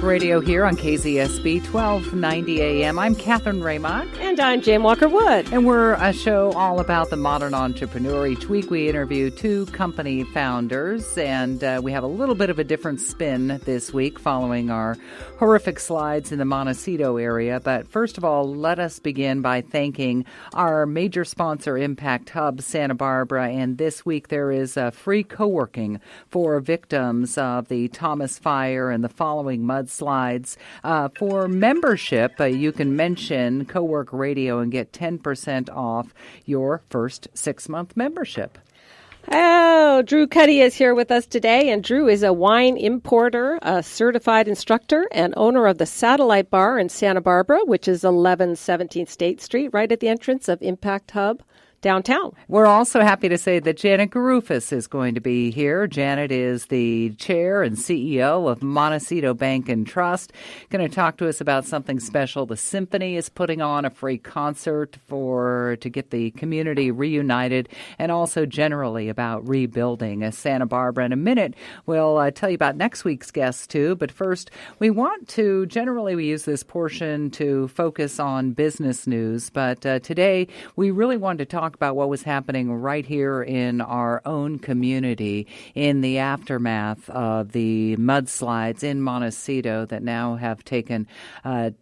Radio here on KZSB 1290 AM. I'm Catherine Raymond. And I'm Jane Walker-Wood. And we're a show all about the modern entrepreneur. Each week we interview two company founders, and we have a little bit of a different spin this week following our horrific slides in the Montecito area. But first of all, let us begin by thanking our major sponsor, Impact Hub Santa Barbara. And this week there is free co-working for victims of the Thomas Fire and the following mudslides. For membership, you can mention Co-work Radio and get 10% off your first 6-month membership. Oh, Drew Cuddy is here with us today, and Drew is a wine importer, a certified instructor, and owner of the Satellite Bar in Santa Barbara, which is 1117 State Street, right at the entrance of Impact Hub downtown. We're also happy to say that Janet Garufis is going to be here. Janet is the chair and CEO of Montecito Bank Trust. Going to talk to us about something special. The Symphony is putting on a free concert to get the community reunited, and also generally about rebuilding Santa Barbara. In a minute, we'll tell you about next week's guests too. But first, we use this portion to focus on business news. But today, we really wanted to talk about what was happening right here in our own community in the aftermath of the mudslides in Montecito that now have taken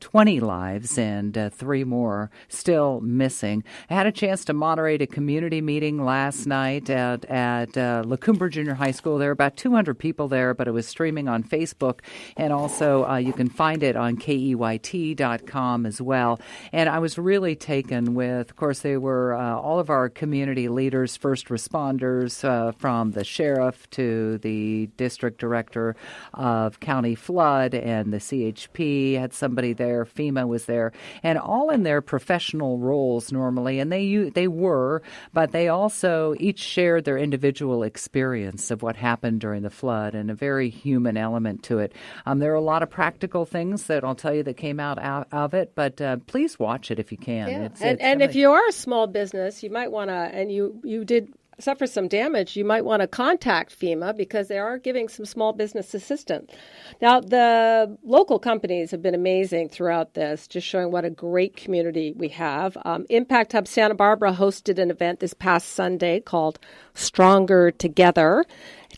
20 lives and 3 more still missing. I had a chance to moderate a community meeting last night at La Cumbre Junior High School. There were about 200 people there, but it was streaming on Facebook, and also you can find it on KEYT.com as well. And I was really taken with, of course, they were all of our community leaders, first responders, from the sheriff to the district director of county flood and the CHP had somebody there. FEMA was there, and all in their professional roles normally. And they were, but they also each shared their individual experience of what happened during the flood and a very human element to it. There are a lot of practical things that I'll tell you that came out of it, but please watch it if you can. Yeah. It's and if you are a small business, you might want to, and you did suffer some damage, you might want to contact FEMA because they are giving some small business assistance. Now, the local companies have been amazing throughout this, just showing what a great community we have. Impact Hub Santa Barbara hosted an event this past Sunday called Stronger Together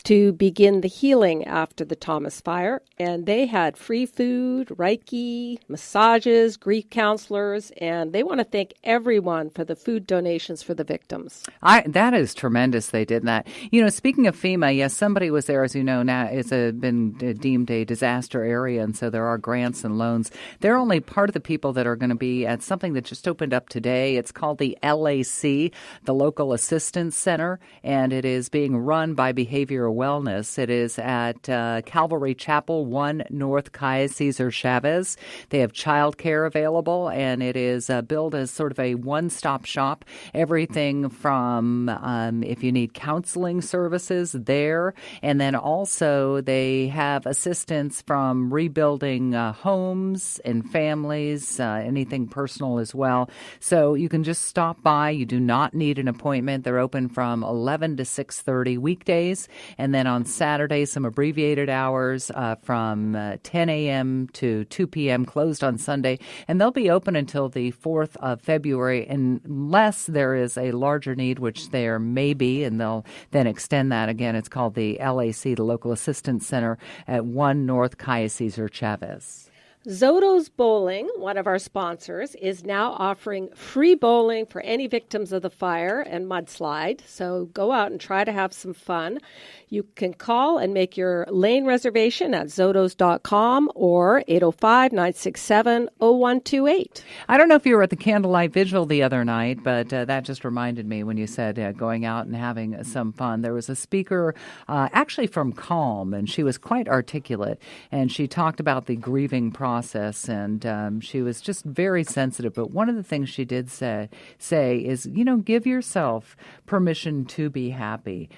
to begin the healing after the Thomas Fire. And they had free food, Reiki, massages, grief counselors, and they want to thank everyone for the food donations for the victims. That is tremendous they did that. You know, speaking of FEMA, yes, somebody was there, as you know, now it's been deemed a disaster area, and so there are grants and loans. They're only part of the people that are going to be at something that just opened up today. It's called the LAC, the Local Assistance Center, and it is being run by Behavioral Wellness. It is at Calvary Chapel, 1 North Calle Cesar Chavez. They have childcare available, and it is billed as sort of a one-stop shop. Everything from if you need counseling services there, and then also they have assistance from rebuilding homes and families, anything personal as well. So you can just stop by. You do not need an appointment. They're open from 11 to 6:30 weekdays, and then on Saturday, some abbreviated hours from 10 a.m. to 2 p.m., closed on Sunday. And they'll be open until the 4th of February, unless there is a larger need, which there may be, and they'll then extend that again. It's called the LAC, the Local Assistance Center, at 1 North Calle Cesar Chavez. Zoto's Bowling, one of our sponsors, is now offering free bowling for any victims of the fire and mudslide. So go out and try to have some fun. You can call and make your lane reservation at zotos.com or 805-967-0128. I don't know if you were at the candlelight vigil the other night, but that just reminded me when you said going out and having some fun. There was a speaker actually from Calm, and she was quite articulate, and she talked about the grieving process process, and she was just very sensitive. But one of the things she did say is, give yourself permission to be happy.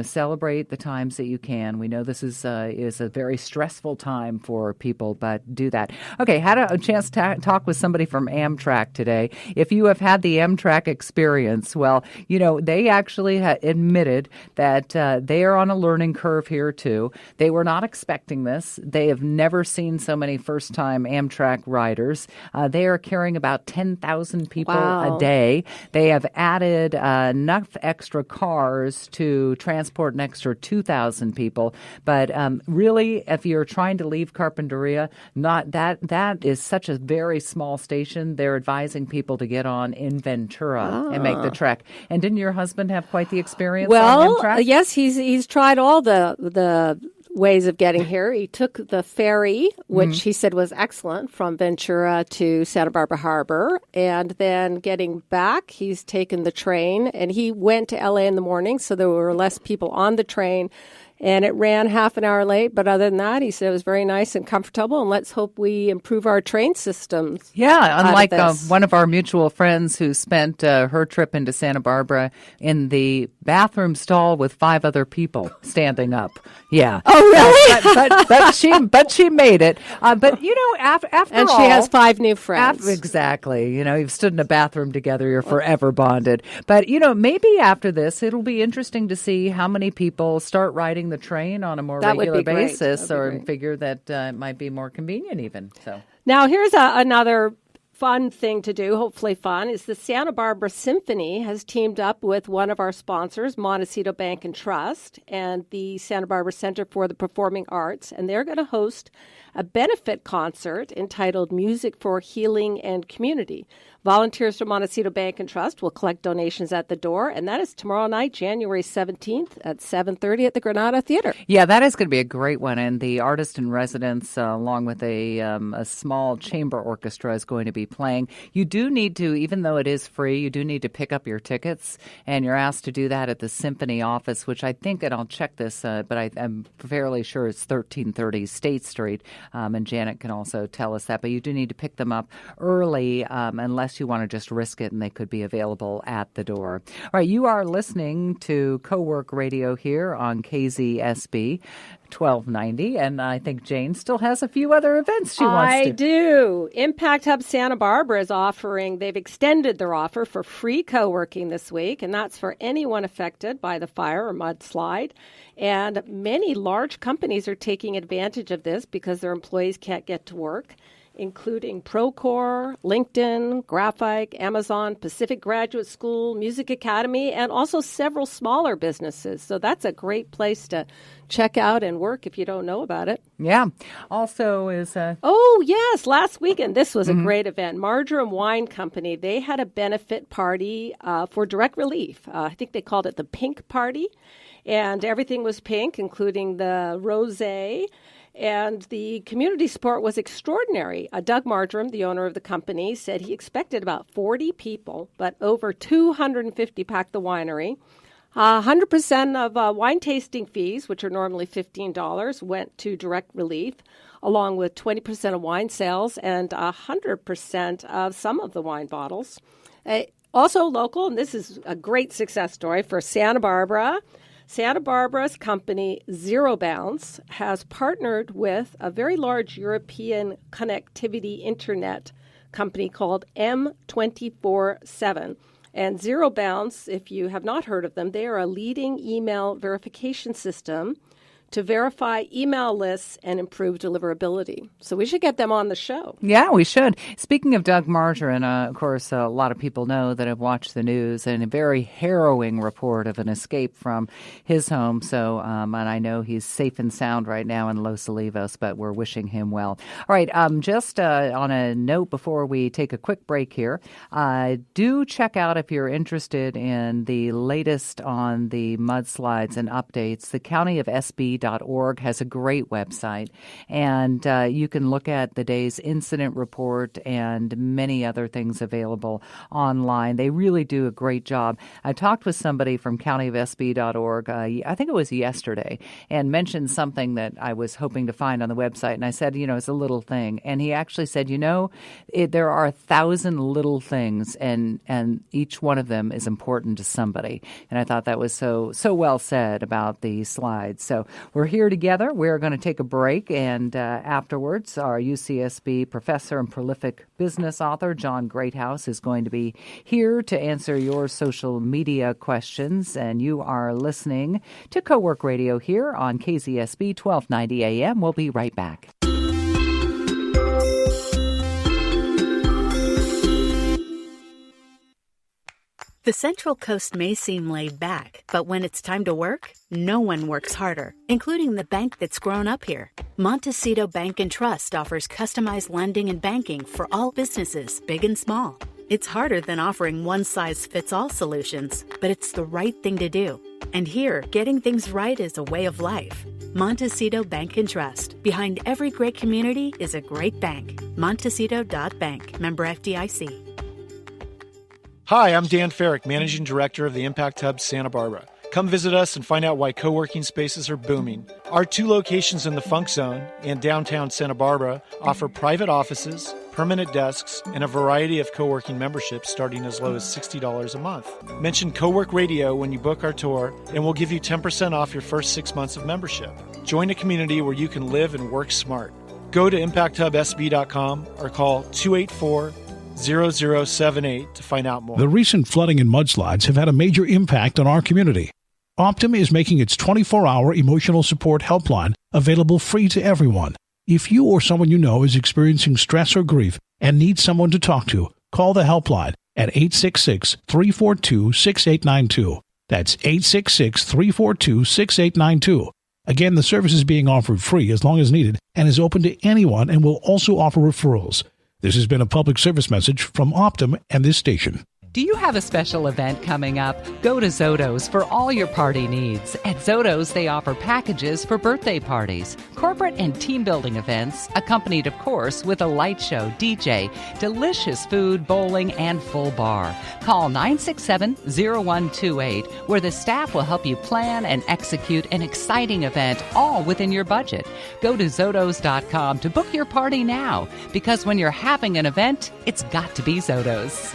Celebrate the times that you can. We know this is a very stressful time for people, but do that. Okay, had a chance to talk with somebody from Amtrak today. If you have had the Amtrak experience, well, they actually admitted that they are on a learning curve here too. They were not expecting this. They have never seen so many first-time Amtrak riders. They are carrying about 10,000 people a day. They have added enough extra cars to transport an extra 2,000 people. But really, if you're trying to leave Carpinteria, not that is such a very small station. They're advising people to get on in Ventura and make the trek. And didn't your husband have quite the experience on Amtrak? Yes, he's tried all the ways of getting here. He took the ferry, which he said was excellent, from Ventura to Santa Barbara Harbor. And then getting back, he's taken the train. And he went to L.A. in the morning, so there were less people on the train. And it ran half an hour late. But other than that, he said it was very nice and comfortable. And let's hope we improve our train systems. Yeah, unlike one of our mutual friends who spent her trip into Santa Barbara in the bathroom stall with 5 other people standing up. Yeah. Oh, really? But she made it. But, after and all, she has 5 new friends. Exactly. You've stood in a bathroom together. You're forever bonded. But, maybe after this, it'll be interesting to see how many people start riding the train on a more regular basis, or figure that it might be more convenient even. So now here's another fun thing to do, hopefully fun, is the Santa Barbara Symphony has teamed up with one of our sponsors, Montecito Bank and Trust, and the Santa Barbara Center for the Performing Arts, and they're going to host a benefit concert entitled Music for Healing and Community. Volunteers from Montecito Bank and Trust will collect donations at the door, and that is tomorrow night, January 17th at 7:30 at the Granada Theater. Yeah, that is going to be a great one, and the artist in residence, along with a small chamber orchestra, is going to be playing. You do need to, even though it is free, you do need to pick up your tickets, and you're asked to do that at the Symphony office, which I think, and I'll check this, but I'm fairly sure it's 1330 State Street, and Janet can also tell us that, but you do need to pick them up early, unless you want to just risk it, and they could be available at the door. All right, you are listening to Co-Work Radio here on KZSB 1290, and I think Jane still has a few other events she wants to. I do. Impact Hub Santa Barbara is they've extended their offer for free co-working this week, and that's for anyone affected by the fire or mudslide. And many large companies are taking advantage of this because their employees can't get to work, including Procore, LinkedIn, Graphite, Amazon, Pacific Graduate School, Music Academy, and also several smaller businesses. So that's a great place to check out and work if you don't know about it. Yeah. Also is... Oh, yes. Last weekend, this was a great event. Marjoram Wine Company, they had a benefit party for direct relief. I think they called it the Pink Party. And everything was pink, including the rosé. And the community support was extraordinary. Doug Marjoram, the owner of the company, said he expected about 40 people, but over 250 packed the winery. 100% of wine tasting fees, which are normally $15, went to direct relief, along with 20% of wine sales and 100% of some of the wine bottles. Also local, and this is a great success story for Santa Barbara. Santa Barbara's company Zero Bounce has partnered with a very large European connectivity internet company called M247. And Zero Bounce, if you have not heard of them, they are a leading email verification system to verify email lists and improve deliverability. So we should get them on the show. Yeah, we should. Speaking of Doug Marjoram, of course, a lot of people know that have watched the news, and a very harrowing report of an escape from his home. So, and I know he's safe and sound right now in Los Olivos, but we're wishing him well. All right, just on a note before we take a quick break here, do check out, if you're interested in the latest on the mudslides and updates, the County of SB caseysb.org has a great website, and you can look at the day's incident report and many other things available online. They really do a great job. I talked with somebody from countyofsb.org, I think it was yesterday, and mentioned something that I was hoping to find on the website, and I said, it's a little thing. And he actually said, there are 1,000 little things, and each one of them is important to somebody. And I thought that was so well said about the slides. So we're here together. We're going to take a break, and afterwards, our UCSB professor and prolific business author, John Greathouse, is going to be here to answer your social media questions. And you are listening to Co-Work Radio here on KZSB 1290 AM. We'll be right back. The Central Coast may seem laid back, but when it's time to work, no one works harder, including the bank that's grown up here. Montecito Bank Trust offers customized lending and banking for all businesses, big and small. It's harder than offering one-size-fits-all solutions, but it's the right thing to do. And here, getting things right is a way of life. Montecito Bank Trust. Behind every great community is a great bank. Montecito.bank. Member FDIC. Hi, I'm Dan Farrick, Managing Director of the Impact Hub Santa Barbara. Come visit us and find out why co-working spaces are booming. Our 2 locations in the Funk Zone and downtown Santa Barbara offer private offices, permanent desks, and a variety of co-working memberships starting as low as $60 a month. Mention Co-Work Radio when you book our tour, and we'll give you 10% off your first 6 months of membership. Join a community where you can live and work smart. Go to impacthubsb.com or call 284-0078 to find out more. The recent flooding and mudslides have had a major impact on our community. Optum is making its 24-hour emotional support helpline available free to everyone. If you or someone you know is experiencing stress or grief and needs someone to talk to, call the helpline at 866-342-6892. That's 866-342-6892. Again, the service is being offered free as long as needed and is open to anyone and will also offer referrals. This has been a public service message from Optum and this station. Do you have a special event coming up? Go to Zoto's for all your party needs. At Zoto's, they offer packages for birthday parties, corporate and team-building events, accompanied, of course, with a light show, DJ, delicious food, bowling, and full bar. Call 967-0128, where the staff will help you plan and execute an exciting event, all within your budget. Go to Zotos.com to book your party now, because when you're having an event, it's got to be Zoto's.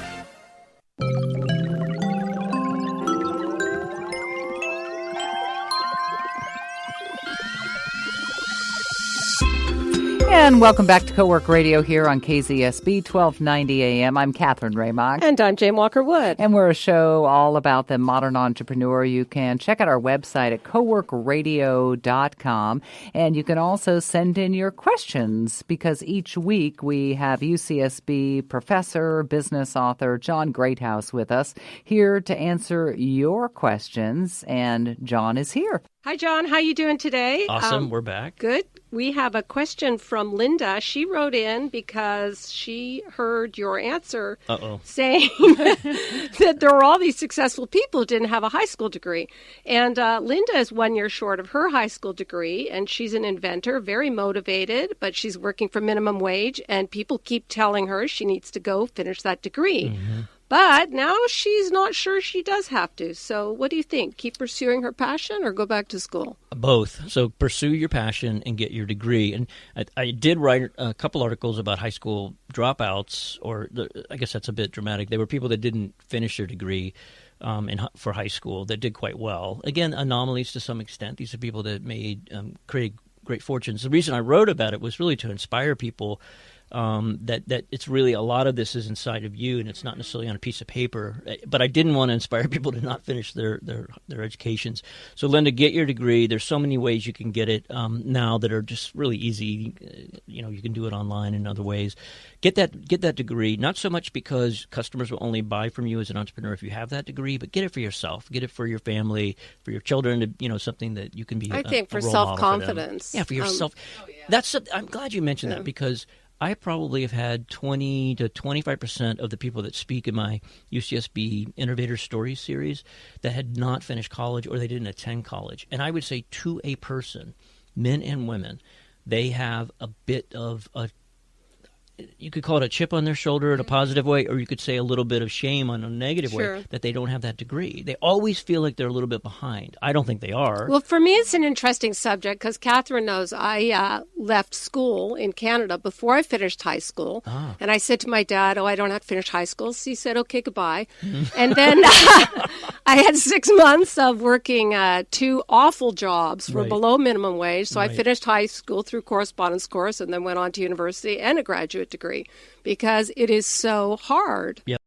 And welcome back to Co-Work Radio here on KZSB 1290 AM. I'm Catherine Raymock. And I'm Jane Walker-Wood. And we're a show all about the modern entrepreneur. You can check out our website at coworkradio.com. And you can also send in your questions, because each week we have UCSB professor, business author John Greathouse with us here to answer your questions. And John is here. Hi, John. How you doing today? Awesome. We're back. Good. We have a question from Linda. She wrote in because she heard your answer saying that there were all these successful people who didn't have a high school degree. And Linda is 1 year short of her high school degree, and she's an inventor, very motivated, but she's working for minimum wage, and people keep telling her she needs to go finish that degree. Mm-hmm. But now she's not sure she does have to. So what do you think? Keep pursuing her passion or go back to school? Both. So pursue your passion and get your degree. And I did write a couple articles about high school dropouts, I guess that's a bit dramatic. They were people that didn't finish their degree for high school that did quite well. Again, anomalies to some extent. These are people that made created great fortunes. The reason I wrote about it was really to inspire people that it's really a lot of this is inside of you, and it's not necessarily on a piece of paper. But I didn't want to inspire people to not finish their educations. So, Linda, get your degree. There's so many ways you can get it now that are just really easy. You can do it online in other ways. Get that degree, not so much because customers will only buy from you as an entrepreneur if you have that degree, but get it for yourself. Get it for your family, for your children, something that you can be I think a for role model self-confidence. for them. Yeah, for yourself. I'm glad you mentioned that, because I probably have had 20 to 25% of the people that speak in my UCSB Innovator Stories series that had not finished college or they didn't attend college. And I would say to a person, men and women, they have a bit of a, you could call it a chip on their shoulder in a positive way, or you could say a little bit of shame on a negative way that they don't have that degree. They always feel like they're a little bit behind. I don't think they are. Well, for me, it's an interesting subject because Catherine knows I left school in Canada before I finished high school. And I said to my dad, I don't have to finish high school. So he said, okay, goodbye. And then I had 6 months of working 2 awful jobs for below minimum wage. So I finished high school through correspondence course and then went on to university and a graduate degree because it is so hard. Yep.